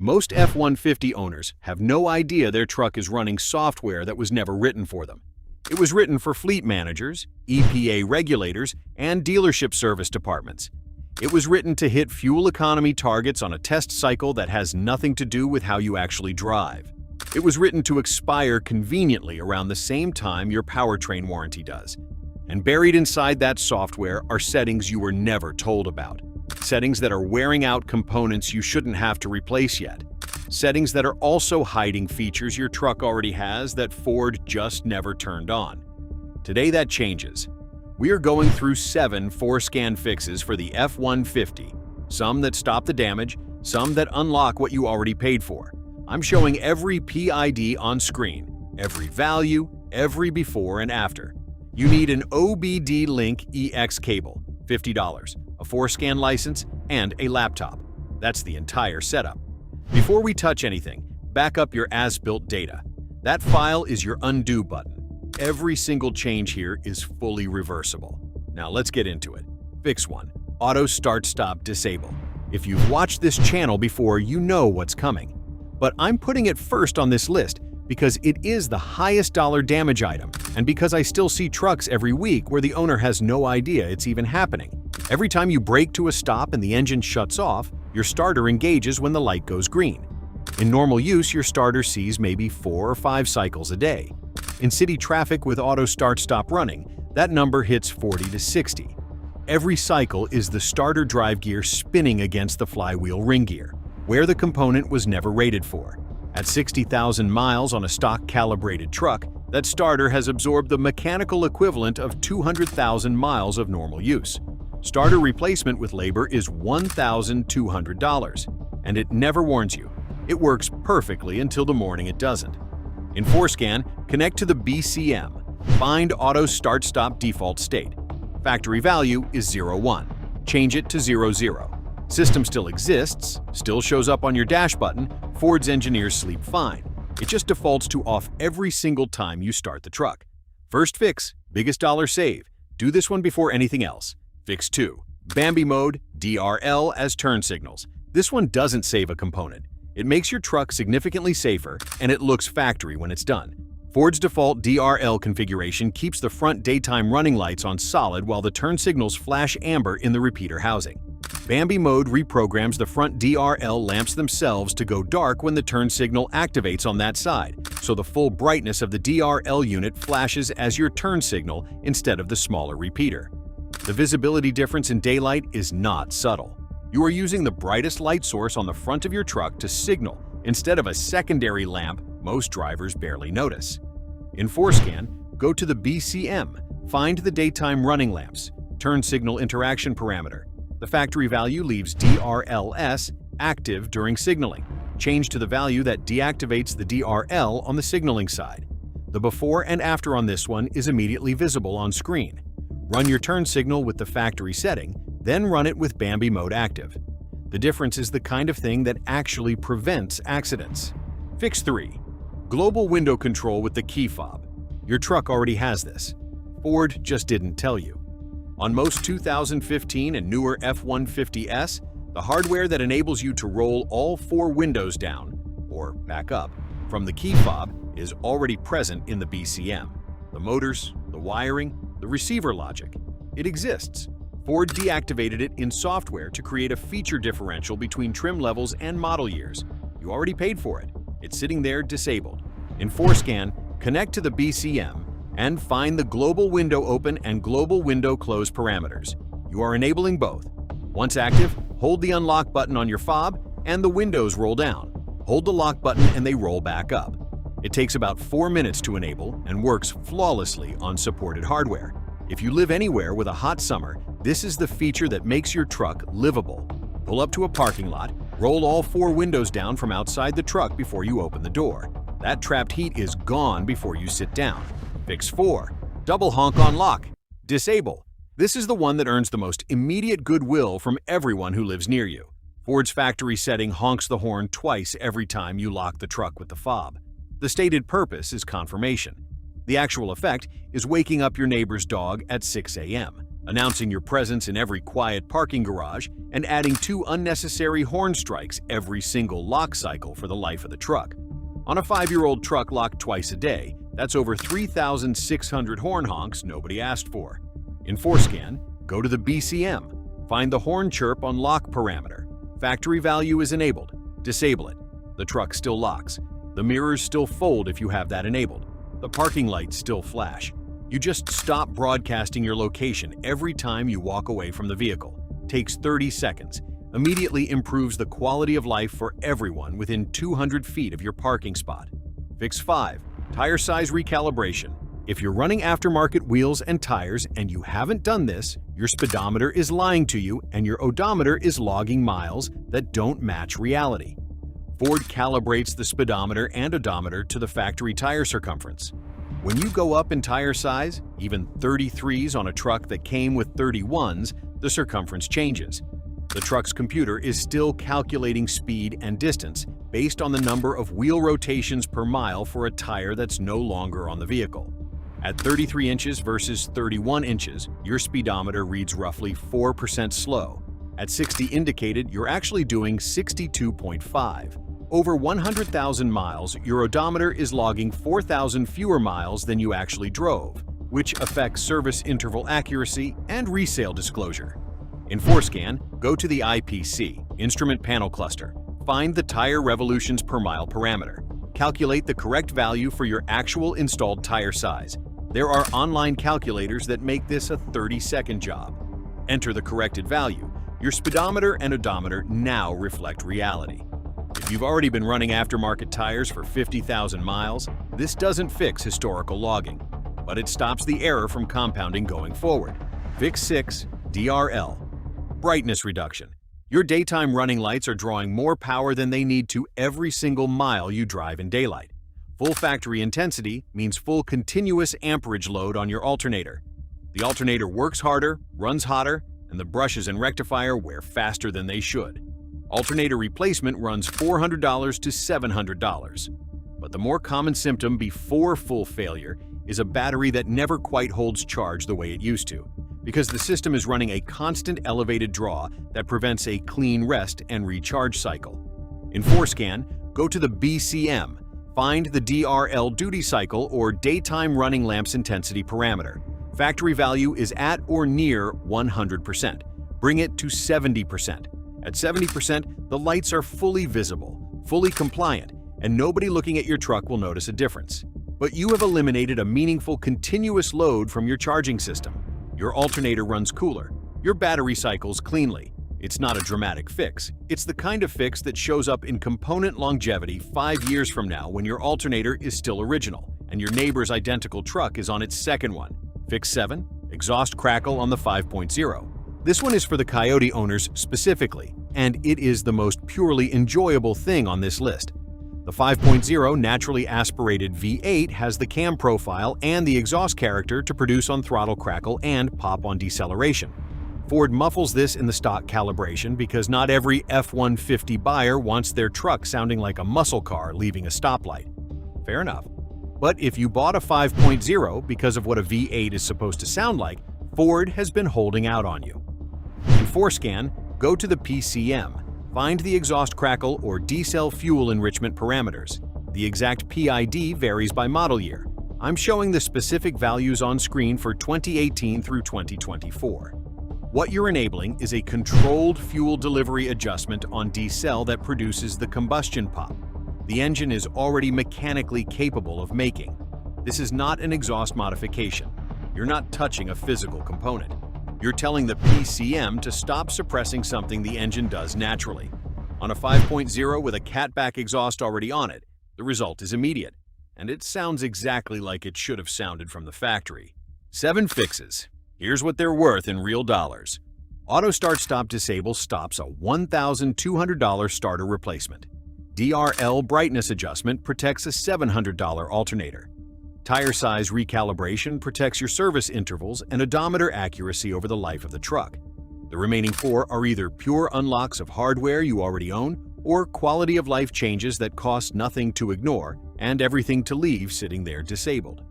Most F-150 owners have no idea their truck is running software that was never written for them. It was written for fleet managers, EPA regulators, and dealership service departments. It was written to hit fuel economy targets on a test cycle that has nothing to do with how you actually drive. It was written to expire conveniently around the same time your powertrain warranty does. And buried inside that software are settings you were never told about. Settings that are wearing out components you shouldn't have to replace yet. Settings that are also hiding features your truck already has that Ford just never turned on. Today that changes. We are going through 7 FORScan fixes for the F-150, some that stop the damage, some that unlock what you already paid for. I'm showing every PID on screen, every value, every before and after. You need an OBD-Link EX cable, $50, a FORScan license, and a laptop. That's the entire setup. Before we touch anything, back up your as-built data. That file is your undo button. Every single change here is fully reversible. Now let's get into it. Fix 1. Auto Start-Stop Disable. If you've watched this channel before, you know what's coming. But I'm putting it first on this list because it is the highest dollar damage item, and because I still see trucks every week where the owner has no idea it's even happening. Every time you brake to a stop and the engine shuts off, your starter engages when the light goes green. In normal use, your starter sees maybe 4 or 5 cycles a day. In city traffic with auto start-stop running, that number hits 40 to 60. Every cycle is the starter drive gear spinning against the flywheel ring gear, where the component was never rated for. At 60,000 miles on a stock calibrated truck, that starter has absorbed the mechanical equivalent of 200,000 miles of normal use. Starter replacement with labor is $1,200, and it never warns you. It works perfectly until the morning it doesn't. In FORScan, connect to the BCM. Find Auto Start-Stop default state. Factory value is 01. Change it to 00. System still exists, still shows up on your dash button. Ford's engineers sleep fine. It just defaults to off every single time you start the truck. First fix, biggest dollar save. Do this one before anything else. Fix 2. Bambi mode, DRL as turn signals. This one doesn't save a component. It makes your truck significantly safer, and it looks factory when it's done. Ford's default DRL configuration keeps the front daytime running lights on solid while the turn signals flash amber in the repeater housing. Bambi mode reprograms the front DRL lamps themselves to go dark when the turn signal activates on that side, so the full brightness of the DRL unit flashes as your turn signal instead of the smaller repeater. The visibility difference in daylight is not subtle. You are using the brightest light source on the front of your truck to signal instead of a secondary lamp most drivers barely notice. In FORScan, go to the BCM, find the daytime running lamps, turn signal interaction parameter. The factory value leaves DRLS active during signaling. Change to the value that deactivates the DRL on the signaling side. The before and after on this one is immediately visible on screen. Run your turn signal with the factory setting, then run it with Bambi mode active. The difference is the kind of thing that actually prevents accidents. Fix 3. Global window control with the key fob. Your truck already has this. Ford just didn't tell you. On most 2015 and newer F-150s, the hardware that enables you to roll all 4 windows down, or back up, from the key fob is already present in the BCM. The motors, the wiring, the receiver logic. It exists. Ford deactivated it in software to create a feature differential between trim levels and model years. You already paid for it. It's sitting there disabled. In FORScan, connect to the BCM and find the global window open and global window close parameters. You are enabling both. Once active, hold the unlock button on your fob and the windows roll down. Hold the lock button and they roll back up. It takes about 4 minutes to enable and works flawlessly on supported hardware. If you live anywhere with a hot summer, this is the feature that makes your truck livable. Pull up to a parking lot, roll all 4 windows down from outside the truck before you open the door. That trapped heat is gone before you sit down. Fix 4. Double honk on lock. Disable. This is the one that earns the most immediate goodwill from everyone who lives near you. Ford's factory setting honks the horn twice every time you lock the truck with the fob. The stated purpose is confirmation. The actual effect is waking up your neighbor's dog at 6 a.m. announcing your presence in every quiet parking garage and adding 2 unnecessary horn strikes every single lock cycle for the life of the truck. On a 5-year-old truck locked twice a day, that's over 3,600 horn honks nobody asked for. In FORScan, go to the BCM. Find the horn chirp on lock parameter. Factory value is enabled. Disable it. The truck still locks. The mirrors still fold if you have that enabled. The parking lights still flash. You just stop broadcasting your location every time you walk away from the vehicle. Takes 30 seconds. Immediately improves the quality of life for everyone within 200 feet of your parking spot. Fix 5. Tire size recalibration. If you're running aftermarket wheels and tires and you haven't done this, your speedometer is lying to you and your odometer is logging miles that don't match reality. Ford calibrates the speedometer and odometer to the factory tire circumference. When you go up in tire size, even 33s on a truck that came with 31s, the circumference changes. The truck's computer is still calculating speed and distance based on the number of wheel rotations per mile for a tire that's no longer on the vehicle. At 33 inches versus 31 inches, your speedometer reads roughly 4% slow. At 60 indicated, you're actually doing 62.5. Over 100,000 miles, your odometer is logging 4,000 fewer miles than you actually drove, which affects service interval accuracy and resale disclosure. In FORScan, go to the IPC, Instrument Panel Cluster. Find the tire revolutions per mile parameter. Calculate the correct value for your actual installed tire size. There are online calculators that make this a 30-second job. Enter the corrected value. Your speedometer and odometer now reflect reality. If you've already been running aftermarket tires for 50,000 miles, this doesn't fix historical logging, but it stops the error from compounding going forward. Fix 6, DRL. Brightness reduction. Your daytime running lights are drawing more power than they need to every single mile you drive in daylight. Full factory intensity means full continuous amperage load on your alternator. The alternator works harder, runs hotter, and the brushes and rectifier wear faster than they should. Alternator replacement runs $400 to $700. But the more common symptom before full failure is a battery that never quite holds charge the way it used to, because the system is running a constant elevated draw that prevents a clean rest and recharge cycle. In FORScan, go to the BCM. Find the DRL duty cycle or daytime running lamps intensity parameter. Factory value is at or near 100%. Bring it to 70%. At 70%, the lights are fully visible, fully compliant, and nobody looking at your truck will notice a difference. But you have eliminated a meaningful continuous load from your charging system. Your alternator runs cooler. Your battery cycles cleanly. It's not a dramatic fix. It's the kind of fix that shows up in component longevity 5 years from now when your alternator is still original and your neighbor's identical truck is on its second one. Fix 7, exhaust crackle on the 5.0. This one is for the Coyote owners specifically, and it is the most purely enjoyable thing on this list. The 5.0 naturally aspirated V8 has the cam profile and the exhaust character to produce on throttle crackle and pop on deceleration. Ford muffles this in the stock calibration because not every F-150 buyer wants their truck sounding like a muscle car leaving a stoplight. Fair enough. But if you bought a 5.0 because of what a V8 is supposed to sound like, Ford has been holding out on you. In FORScan, go to the PCM. Find the exhaust crackle or decel fuel enrichment parameters. The exact PID varies by model year. I'm showing the specific values on screen for 2018 through 2024. What you're enabling is a controlled fuel delivery adjustment on decel that produces the combustion pop. The engine is already mechanically capable of making. This is not an exhaust modification. You're not touching a physical component. You're telling the PCM to stop suppressing something the engine does naturally. On a 5.0 with a catback exhaust already on it, the result is immediate, and it sounds exactly like it should have sounded from the factory. 7 fixes. Here's what they're worth in real dollars. Auto Start Stop Disable stops a $1,200 starter replacement. DRL brightness adjustment protects a $700 alternator. Tire size recalibration protects your service intervals and odometer accuracy over the life of the truck. The remaining 4 are either pure unlocks of hardware you already own or quality of life changes that cost nothing to ignore and everything to leave sitting there disabled.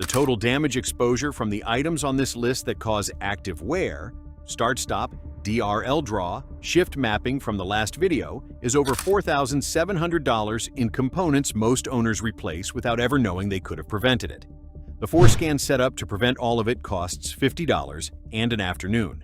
The total damage exposure from the items on this list that cause active wear, start-stop, DRL draw, shift mapping from the last video, is over $4,700 in components most owners replace without ever knowing they could have prevented it. The FORScan setup to prevent all of it costs $50 and an afternoon.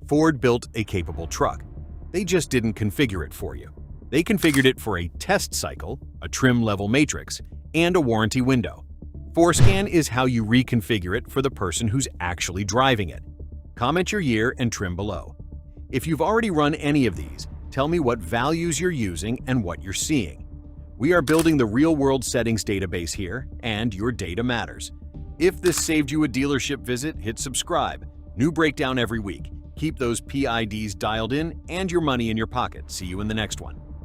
Ford built a capable truck. They just didn't configure it for you. They configured it for a test cycle, a trim level matrix, and a warranty window. FORScan is how you reconfigure it for the person who's actually driving it. Comment your year and trim below. If you've already run any of these, tell me what values you're using and what you're seeing. We are building the real-world settings database here, and your data matters. If this saved you a dealership visit, hit subscribe. New breakdown every week. Keep those PIDs dialed in and your money in your pocket. See you in the next one.